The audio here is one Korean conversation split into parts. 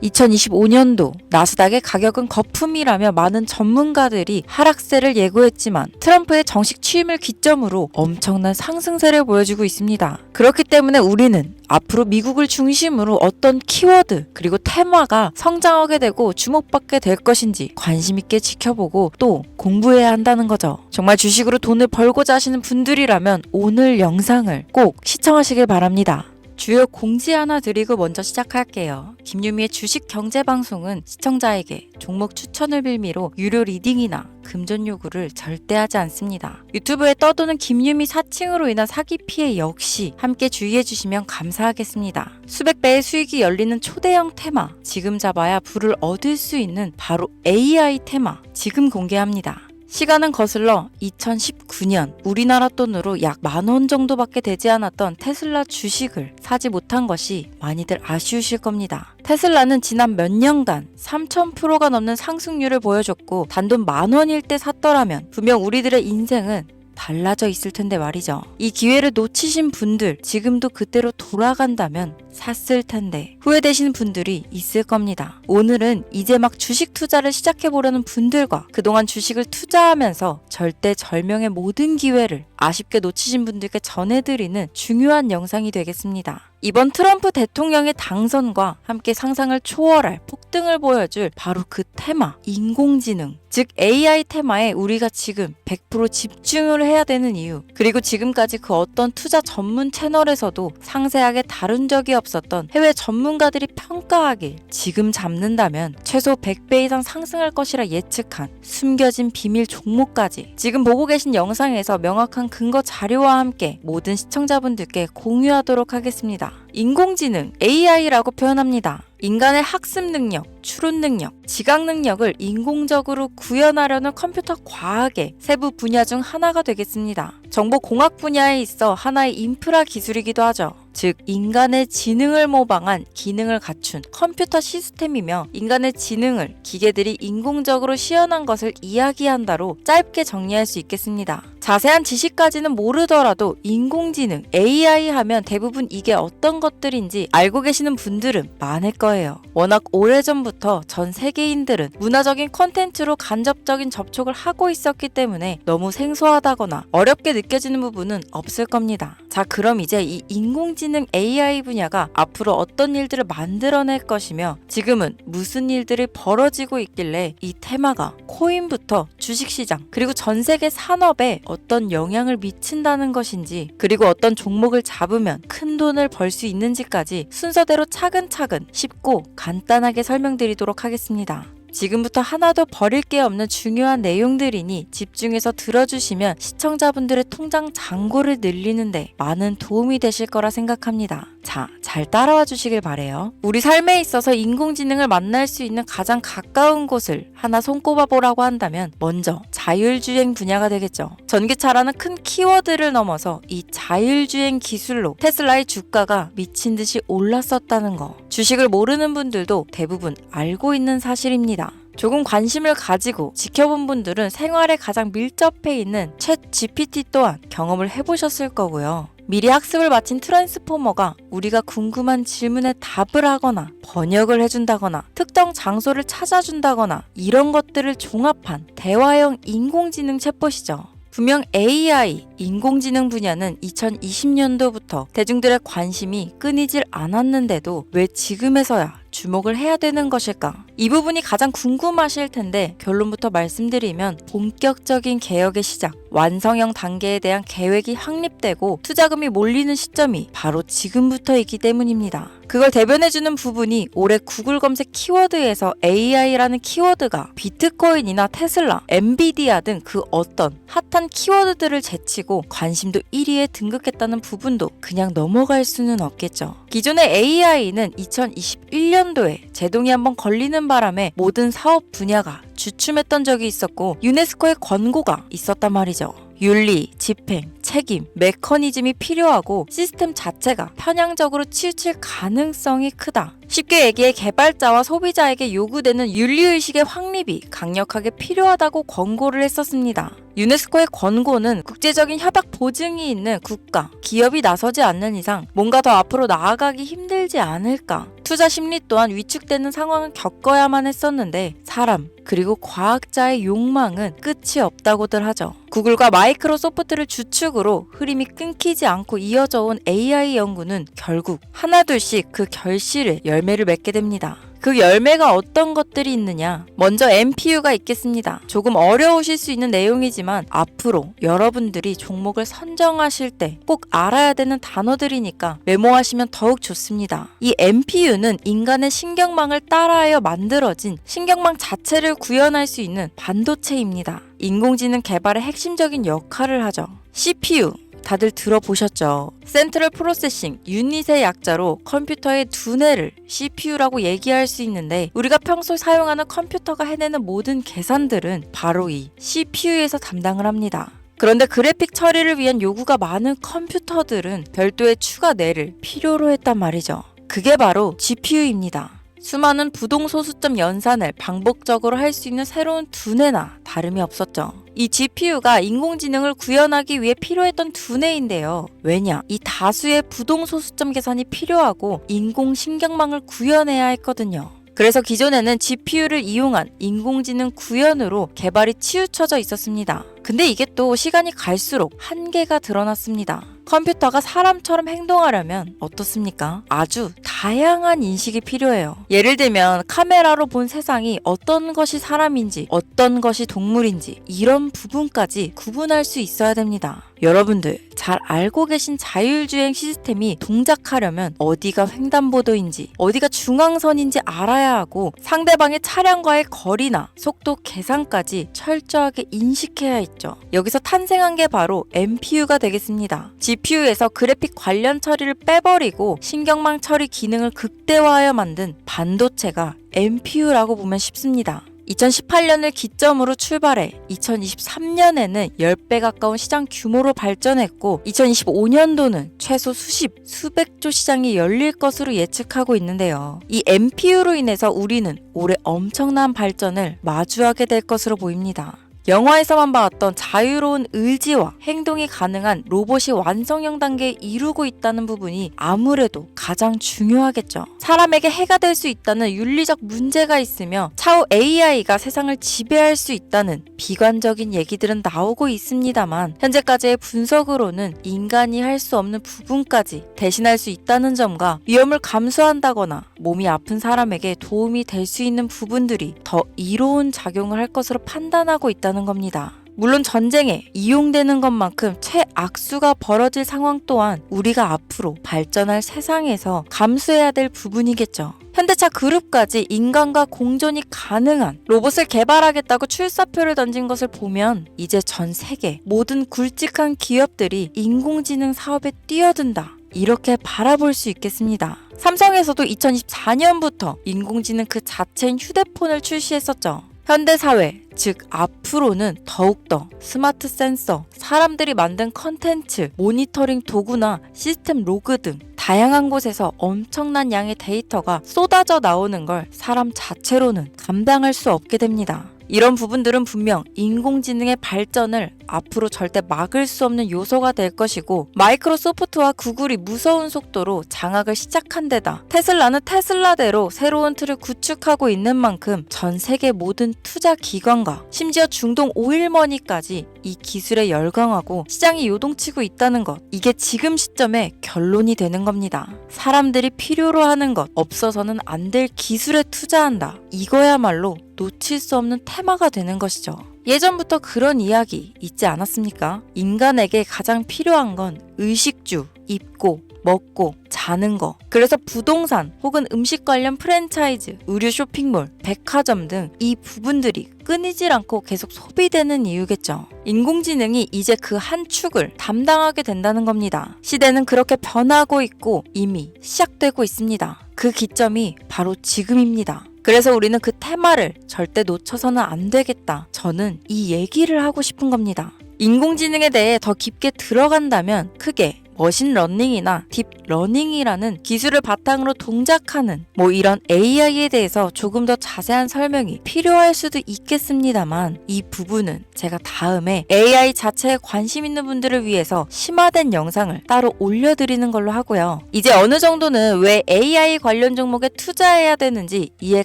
2025년도 나스닥의 가격은 거품이라며 많은 전문가들이 하락세를 예고했지만 트럼프의 정식 취임을 기점으로 엄청난 상승세를 보여주고 있습니다. 그렇기 때문에 우리는 앞으로 미국을 중심으로 어떤 키워드 그리고 테마가 성장하게 되고 주목받게 될 것인지 관심 있게 지켜보고 또 공부해야 한다는 거죠. 정말 주식으로 돈을 벌고자 하시는 분들이라면 오늘 영상을 꼭 시청하시길 바랍니다. 주요 공지 하나 드리고 먼저 시작할게요. 김유미의 주식 경제 방송은 시청자에게 종목 추천을 빌미로 유료 리딩이나 금전 요구를 절대 하지 않습니다. 유튜브에 떠도는 김유미 사칭으로 인한 사기 피해 역시 함께 주의해 주시면 감사하겠습니다. 수백 배의 수익이 열리는 초대형 테마, 지금 잡아야 부를 얻을 수 있는 바로 AI 테마, 지금 공개합니다. 시간은 거슬러 2019년 우리나라 돈으로 약 10,000원 정도밖에 되지 않았던 테슬라 주식을 사지 못한 것이 많이들 아쉬우실 겁니다. 테슬라는 지난 몇 년간 3000%가 넘는 상승률을 보여줬고 단돈 10,000원일 때 샀더라면 분명 우리들의 인생은 달라져 있을 텐데 말이죠. 이 기회를 놓치신 분들, 지금도 그때로 돌아간다면 샀을 텐데 후회되시는 분들이 있을 겁니다. 오늘은 이제 막 주식 투자를 시작해보려는 분들과 그동안 주식을 투자하면서 절대절명의 모든 기회를 아쉽게 놓치신 분들께 전해드리는 중요한 영상이 되겠습니다. 이번 트럼프 대통령의 당선과 함께 상상을 초월할 폭등을 보여줄 바로 그 테마, 인공지능, 즉 AI 테마에 우리가 지금 100% 집중을 해야 되는 이유, 그리고 지금까지 그 어떤 투자 전문 채널에서도 상세하게 다룬 적이 없었던 해외 전문가들이 평가하길 지금 잡는다면 최소 100배 이상 상승할 것이라 예측한 숨겨진 비밀 종목까지 지금 보고 계신 영상에서 명확한 근거 자료와 함께 모든 시청자분들께 공유하도록 하겠습니다. 인공지능, AI라고 표현합니다. 인간의 학습 능력, 추론 능력, 지각 능력을 인공적으로 구현하려는 컴퓨터 과학의 세부 분야 중 하나가 되겠습니다. 정보공학 분야에 있어 하나의 인프라 기술이기도 하죠. 즉 인간의 지능을 모방한 기능을 갖춘 컴퓨터 시스템이며 인간의 지능을 기계들이 인공적으로 시연한 것을 이야기한다로 짧게 정리할 수 있겠습니다. 자세한 지식까지는 모르더라도 인공지능, AI 하면 대부분 이게 어떤 것들인지 알고 계시는 분들은 많을 거예요. 워낙 오래전부터 전 세계인들은 문화적인 콘텐츠로 간접적인 접촉을 하고 있었기 때문에 너무 생소하다거나 어렵게 느껴지는 부분은 없을 겁니다. 자, 그럼 이제 이 인공지능 AI 분야가 앞으로 어떤 일들을 만들어낼 것이며 지금은 무슨 일들이 벌어지고 있길래 이 테마가 코인부터 주식시장 그리고 전 세계 산업에 어떤 영향을 미친다는 것인지, 그리고 어떤 종목을 잡으면 큰 돈을 벌 수 있는지까지 순서대로 차근차근 쉽고 간단하게 설명드리도록 하겠습니다. 지금부터 하나도 버릴 게 없는 중요한 내용들이니 집중해서 들어주시면 시청자분들의 통장 잔고를 늘리는데 많은 도움이 되실 거라 생각합니다. 자, 잘 따라와 주시길 바래요. 우리 삶에 있어서 인공지능을 만날 수 있는 가장 가까운 곳을 하나 손꼽아 보라고 한다면 먼저 자율주행 분야가 되겠죠. 전기차라는 큰 키워드를 넘어서 이 자율주행 기술로 테슬라의 주가가 미친 듯이 올랐었다는 거, 주식을 모르는 분들도 대부분 알고 있는 사실입니다. 조금 관심을 가지고 지켜본 분들은 생활에 가장 밀접해 있는 챗 GPT 또한 경험을 해보셨을 거고요. 미리 학습을 마친 트랜스포머가 우리가 궁금한 질문에 답을 하거나 번역을 해준다거나 특정 장소를 찾아준다거나 이런 것들을 종합한 대화형 인공지능 챗봇이죠. 분명 AI, 인공지능 분야는 2020년도부터 대중들의 관심이 끊이질 않았는데도 왜 지금에서야 주목을 해야 되는 것일까? 이 부분이 가장 궁금하실 텐데 결론부터 말씀드리면 본격적인 개혁의 시작, 완성형 단계에 대한 계획이 확립되고 투자금이 몰리는 시점이 바로 지금부터이기 때문입니다. 그걸 대변해주는 부분이 올해 구글 검색 키워드에서 AI라는 키워드가 비트코인이나 테슬라, 엔비디아 등 그 어떤 핫한 키워드들을 제치고 관심도 1위에 등극했다는 부분도 그냥 넘어갈 수는 없겠죠. 기존의 AI는 2021년도에 제동이 한번 걸리는 바람에 모든 사업 분야가 주춤했던 적이 있었고 유네스코의 권고가 있었단 말이죠. 윤리, 집행, 책임, 메커니즘이 필요하고 시스템 자체가 편향적으로 치우칠 가능성이 크다. 쉽게 얘기해 개발자와 소비자에게 요구되는 윤리의식의 확립이 강력하게 필요하다고 권고를 했었습니다. 유네스코의 권고는 국제적인 협약 보증이 있는 국가, 기업이 나서지 않는 이상 뭔가 더 앞으로 나아가기 힘들지 않을까. 투자 심리 또한 위축되는 상황을 겪어야만 했었는데 사람, 그리고 과학자의 욕망은 끝이 없다고들 하죠. 구글과 마이크로소프트를 주축으로 흐름이 끊기지 않고 이어져 온 AI 연구는 결국 하나둘씩 그 결실의 열매를 맺게 됩니다. 그 열매가 어떤 것들이 있느냐? 먼저 NPU가 있겠습니다. 조금 어려우실 수 있는 내용이지만 앞으로 여러분들이 종목을 선정하실 때 꼭 알아야 되는 단어들이니까 메모하시면 더욱 좋습니다. 이 NPU는 인간의 신경망을 따라하여 만들어진 신경망 자체를 구현할 수 있는 반도체입니다. 인공지능 개발의 핵심적인 역할을 하죠. CPU 다들 들어보셨죠? 센트럴 프로세싱 유닛의 약자로 컴퓨터의 두뇌를 CPU라고 얘기할 수 있는데 우리가 평소 사용하는 컴퓨터가 해내는 모든 계산들은 바로 이 CPU에서 담당을 합니다. 그런데 그래픽 처리를 위한 요구가 많은 컴퓨터들은 별도의 추가 뇌를 필요로 했단 말이죠. 그게 바로 GPU입니다. 수많은 부동 소수점 연산을 반복적으로 할 수 있는 새로운 두뇌나 다름이 없었죠. 이 GPU가 인공지능을 구현하기 위해 필요했던 두뇌인데요. 왜냐? 이 다수의 부동 소수점 계산이 필요하고 인공신경망을 구현해야 했거든요. 그래서 기존에는 GPU를 이용한 인공지능 구현으로 개발이 치우쳐져 있었습니다. 근데 이게 또 시간이 갈수록 한계가 드러났습니다. 컴퓨터가 사람처럼 행동하려면 어떻습니까? 아주 다양한 인식이 필요해요. 예를 들면 카메라로 본 세상이 어떤 것이 사람인지 어떤 것이 동물인지 이런 부분까지 구분할 수 있어야 됩니다. 여러분들 잘 알고 계신 자율주행 시스템이 동작하려면 어디가 횡단보도인지 어디가 중앙선인지 알아야 하고 상대방의 차량과의 거리나 속도 계산까지 철저하게 인식해야 있죠. 여기서 탄생한 게 바로 NPU가 되겠습니다. GPU에서 그래픽 관련 처리를 빼버리고 신경망 처리 기능을 극대화하여 만든 반도체가 NPU라고 보면 쉽습니다. 2018년을 기점으로 출발해 2023년에는 10배 가까운 시장 규모로 발전했고 2025년도는 최소 수백조 시장이 열릴 것으로 예측하고 있는데요. 이 NPU로 인해서 우리는 올해 엄청난 발전을 마주하게 될 것으로 보입니다. 영화에서만 봤던 자유로운 의지와 행동이 가능한 로봇이 완성형 단계에 이루고 있다는 부분이 아무래도 가장 중요하겠죠. 사람에게 해가 될 수 있다는 윤리적 문제가 있으며 차후 AI가 세상을 지배할 수 있다는 비관적인 얘기들은 나오고 있습니다만 현재까지의 분석으로는 인간이 할 수 없는 부분까지 대신할 수 있다는 점과 위험을 감수한다거나 몸이 아픈 사람에게 도움이 될 수 있는 부분들이 더 이로운 작용을 할 것으로 판단하고 있다는 겁니다. 물론 전쟁에 이용되는 것만큼 최악수가 벌어질 상황 또한 우리가 앞으로 발전할 세상에서 감수해야 될 부분이겠죠. 현대차 그룹까지 인간과 공존이 가능한 로봇을 개발하겠다고 출사표를 던진 것을 보면 이제 전 세계 모든 굵직한 기업들이 인공지능 사업에 뛰어든다. 이렇게 바라볼 수 있겠습니다. 삼성에서도 2024년부터 인공지능 그 자체인 휴대폰을 출시했었죠. 현대사회, 즉 앞으로는 더욱더 스마트 센서, 사람들이 만든 컨텐츠, 모니터링 도구나 시스템 로그 등 다양한 곳에서 엄청난 양의 데이터가 쏟아져 나오는 걸 사람 자체로는 감당할 수 없게 됩니다. 이런 부분들은 분명 인공지능의 발전을 앞으로 절대 막을 수 없는 요소가 될 것이고 마이크로소프트와 구글이 무서운 속도로 장악을 시작한 데다 테슬라는 테슬라대로 새로운 틀을 구축하고 있는 만큼 전 세계 모든 투자 기관과 심지어 중동 오일머니까지 이 기술에 열광하고 시장이 요동치고 있다는 것, 이게 지금 시점에 결론이 되는 겁니다. 사람들이 필요로 하는 것, 없어서는 안 될 기술에 투자한다. 이거야말로 놓칠 수 없는 테마가 되는 것이죠. 예전부터 그런 이야기 있지 않았습니까? 인간에게 가장 필요한 건 의식주, 입고, 먹고, 자는 거. 그래서 부동산 혹은 음식 관련 프랜차이즈, 의류 쇼핑몰, 백화점 등 이 부분들이 끊이질 않고 계속 소비되는 이유겠죠. 인공지능이 이제 그 한 축을 담당하게 된다는 겁니다. 시대는 그렇게 변하고 있고 이미 시작되고 있습니다. 그 기점이 바로 지금입니다. 그래서 우리는 그 테마를 절대 놓쳐서는 안 되겠다. 저는 이 얘기를 하고 싶은 겁니다. 인공지능에 대해 더 깊게 들어간다면 크게 머신러닝이나 딥러닝이라는 기술을 바탕으로 동작하는 이런 AI에 대해서 조금 더 자세한 설명이 필요할 수도 있겠습니다만 이 부분은 제가 다음에 AI 자체에 관심 있는 분들을 위해서 심화된 영상을 따로 올려드리는 걸로 하고요. 이제 어느 정도는 왜 AI 관련 종목에 투자해야 되는지 이해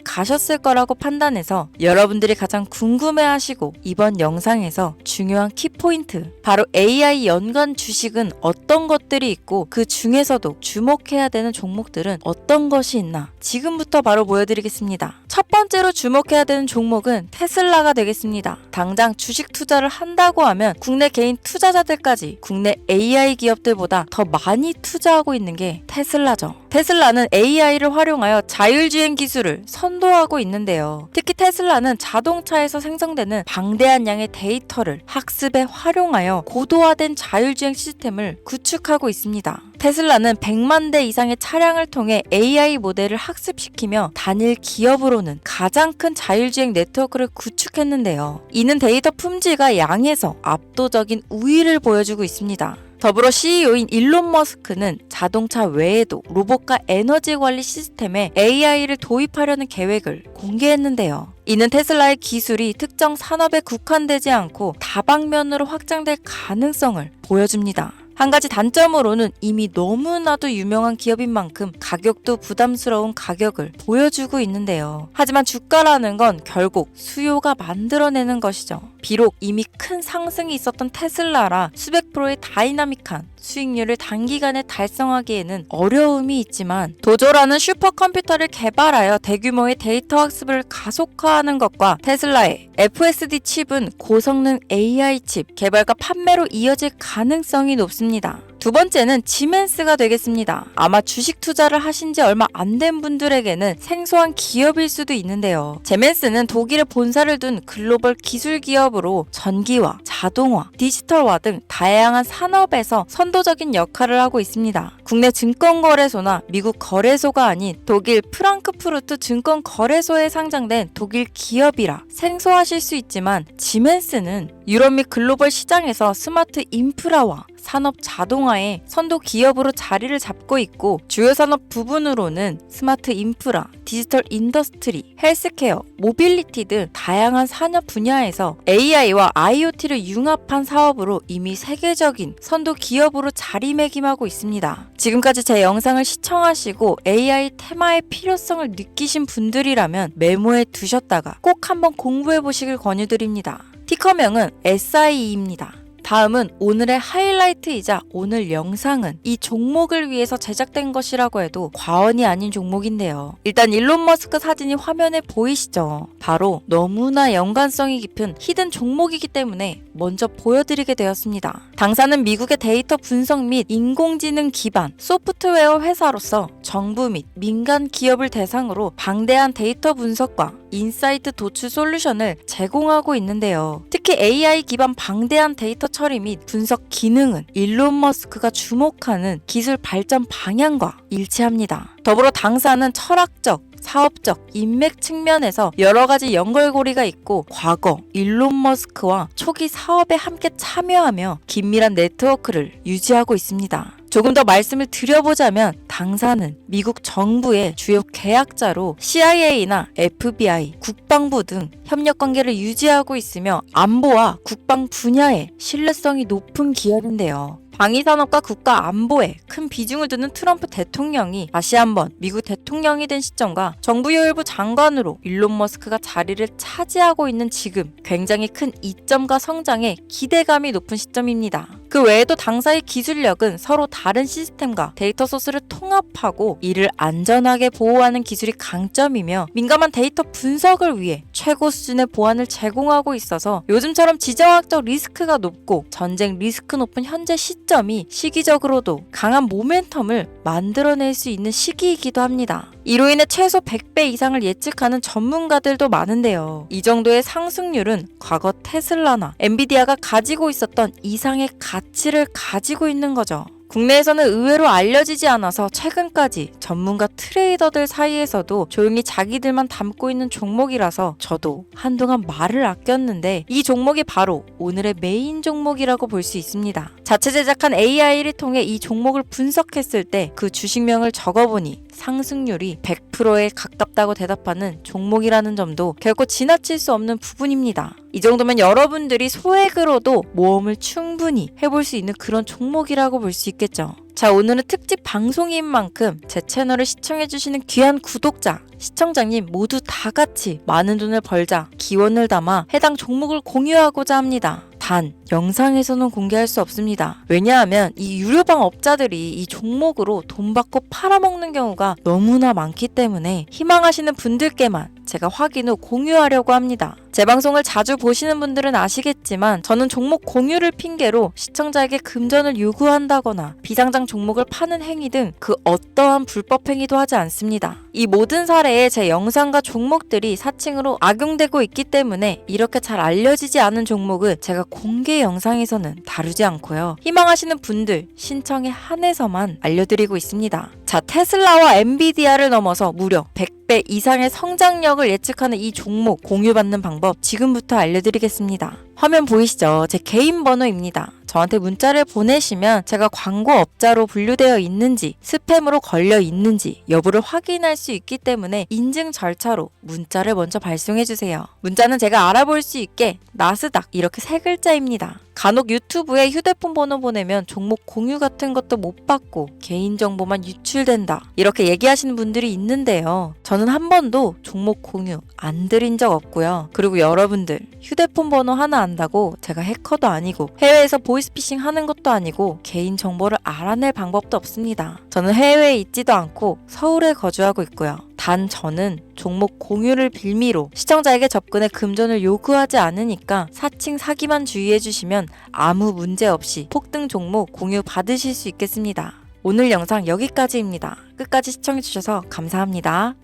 가셨을 거라고 판단해서 여러분들이 가장 궁금해하시고 이번 영상에서 중요한 키포인트, 바로 AI 연관 주식은 어떤 것들이 있고 그 중에서도 주목해야 되는 종목들은 어떤 것이 있나 지금부터 바로 보여드리겠습니다. 첫 번째로 주목해야 되는 종목은 테슬라가 되겠습니다. 당장 주식 투자를 한다고 하면 국내 개인 투자자들까지 국내 AI 기업들보다 더 많이 투자하고 있는 게 테슬라죠. 테슬라는 AI를 활용하여 자율주행 기술을 선도하고 있는데요. 특히 테슬라는 자동차에서 생성되는 방대한 양의 데이터를 학습에 활용하여 고도화된 자율주행 시스템을 구축하고 있습니다. 테슬라는 100만 대 이상의 차량을 통해 AI 모델을 학습시키며 단일 기업으로는 가장 큰 자율주행 네트워크를 구축했는데요. 이는 데이터 품질과 양에서 압도적인 우위를 보여주고 있습니다. 더불어 CEO인 일론 머스크는 자동차 외에도 로봇과 에너지 관리 시스템에 AI를 도입하려는 계획을 공개했는데요. 이는 테슬라의 기술이 특정 산업에 국한되지 않고 다방면으로 확장될 가능성을 보여줍니다. 한 가지 단점으로는 이미 너무나도 유명한 기업인 만큼 가격도 부담스러운 가격을 보여주고 있는데요. 하지만 주가라는 건 결국 수요가 만들어내는 것이죠. 비록 이미 큰 상승이 있었던 테슬라라 수백 프로의 다이나믹한 수익률을 단기간에 달성하기에는 어려움이 있지만 도조라는 슈퍼컴퓨터를 개발하여 대규모의 데이터 학습을 가속화하는 것과 테슬라의 FSD 칩은 고성능 AI 칩 개발과 판매로 이어질 가능성이 높습니다. 두 번째는 지멘스가 되겠습니다. 아마 주식 투자를 하신 지 얼마 안 된 분들에게는 생소한 기업일 수도 있는데요. 지멘스는 독일에 본사를 둔 글로벌 기술 기업으로 전기화, 자동화, 디지털화 등 다양한 산업에서 선도적인 역할을 하고 있습니다. 국내 증권거래소나 미국 거래소가 아닌 독일 프랑크푸르트 증권거래소에 상장된 독일 기업이라 생소하실 수 있지만 지멘스는 유럽 및 글로벌 시장에서 스마트 인프라와 산업 자동화의 선도 기업으로 자리를 잡고 있고 주요 산업 부분으로는 스마트 인프라, 디지털 인더스트리, 헬스케어, 모빌리티 등 다양한 산업 분야에서 AI와 IoT를 융합한 사업으로 이미 세계적인 선도 기업으로 자리매김하고 있습니다. 지금까지 제 영상을 시청하시고 AI 테마의 필요성을 느끼신 분들이라면 메모해 두셨다가 꼭 한번 공부해 보시길 권유드립니다. 티커명은 SIE입니다. 다음은 오늘의 하이라이트이자 오늘 영상은 이 종목을 위해서 제작된 것이라고 해도 과언이 아닌 종목인데요. 일단 일론 머스크 사진이 화면에 보이시죠? 바로 너무나 연관성이 깊은 히든 종목이기 때문에 먼저 보여드리게 되었습니다. 당사는 미국의 데이터 분석 및 인공지능 기반 소프트웨어 회사로서 정부 및 민간 기업을 대상으로 방대한 데이터 분석과 인사이트 도출 솔루션을 제공하고 있는데요. 특히 AI 기반 방대한 데이터 처리 및 분석 기능은 일론 머스크가 주목하는 기술 발전 방향과 일치합니다. 더불어 당사는 철학적, 사업적, 인맥 측면에서 여러 가지 연결고리가 있고 과거 일론 머스크와 초기 사업에 함께 참여하며 긴밀한 네트워크를 유지하고 있습니다. 조금 더 말씀을 드려보자면 당사는 미국 정부의 주요 계약자로 CIA나 FBI, 국방부 등 협력 관계를 유지하고 있으며 안보와 국방 분야에 신뢰성이 높은 기업인데요. 방위산업과 국가 안보에 큰 비중을 두는 트럼프 대통령이 다시 한번 미국 대통령이 된 시점과 정부요일부 장관으로 일론 머스크가 자리를 차지하고 있는 지금 굉장히 큰 이점과 성장에 기대감이 높은 시점입니다. 그 외에도 당사의 기술력은 서로 다른 시스템과 데이터 소스를 통합하고 이를 안전하게 보호하는 기술이 강점이며 민감한 데이터 분석을 위해 최고 수준의 보안을 제공하고 있어서 요즘처럼 지정학적 리스크가 높고 전쟁 리스크 높은 현재 시점이 시기적으로도 강한 모멘텀을 만들어낼 수 있는 시기이기도 합니다. 이로 인해 최소 100배 이상을 예측하는 전문가들도 많은데요. 이 정도의 상승률은 과거 테슬라나 엔비디아가 가지고 있었던 이상의 가치를 가지고 있는 거죠. 국내에서는 의외로 알려지지 않아서 최근까지 전문가 트레이더들 사이에서도 조용히 자기들만 담고 있는 종목이라서 저도 한동안 말을 아꼈는데 이 종목이 바로 오늘의 메인 종목이라고 볼 수 있습니다. 자체 제작한 AI를 통해 이 종목을 분석했을 때 그 주식명을 적어보니 상승률이 100%에 가깝다고 대답하는 종목이라는 점도 결코 지나칠 수 없는 부분입니다. 이 정도면 여러분들이 소액으로도 모험을 충분히 해볼 수 있는 그런 종목이라고 볼 수 있겠죠. 자, 오늘은 특집 방송인 만큼 제 채널을 시청해주시는 귀한 구독자, 시청자님 모두 다 같이 많은 돈을 벌자 기원을 담아 해당 종목을 공유하고자 합니다. 단, 영상에서는 공개할 수 없습니다. 왜냐하면 이 유료방 업자들이 이 종목으로 돈 받고 팔아먹는 경우가 너무나 많기 때문에 희망하시는 분들께만 제가 확인 후 공유하려고 합니다. 제 방송을 자주 보시는 분들은 아시겠지만 저는 종목 공유를 핑계로 시청자에게 금전을 요구한다거나 비상장 종목을 파는 행위 등 그 어떠한 불법 행위도 하지 않습니다. 이 모든 사례에 제 영상과 종목들이 사칭으로 악용되고 있기 때문에 이렇게 잘 알려지지 않은 종목은 제가 공개 영상에서는 다루지 않고요. 희망하시는 분들 신청에 한해서만 알려드리고 있습니다. 자, 테슬라와 엔비디아를 넘어서 무려 100배 이상의 성장력을 예측하는 이 종목 공유받는 방법 지금부터 알려드리겠습니다. 화면 보이시죠? 제 개인 번호입니다. 저한테 문자를 보내시면 제가 광고업자로 분류되어 있는지 스팸으로 걸려 있는지 여부를 확인할 수 있기 때문에 인증 절차로 문자를 먼저 발송해주세요. 문자는 제가 알아볼 수 있게 나스닥 이렇게 3글자입니다. 간혹 유튜브에 휴대폰 번호 보내면 종목 공유 같은 것도 못 받고 개인정보만 유출된다 이렇게 얘기하시는 분들이 있는데요. 저는 한 번도 종목 공유 안 드린 적 없고요. 그리고 여러분들 휴대폰 번호 하나 안다고 제가 해커도 아니고 해외에서 보이스피싱 하는 것도 아니고 개인정보를 알아낼 방법도 없습니다. 저는 해외에 있지도 않고 서울에 거주하고 있고요. 단 저는 종목 공유를 빌미로 시청자에게 접근해 금전을 요구하지 않으니까 사칭 사기만 주의해주시면 아무 문제 없이 폭등 종목 공유 받으실 수 있겠습니다. 오늘 영상 여기까지입니다. 끝까지 시청해주셔서 감사합니다.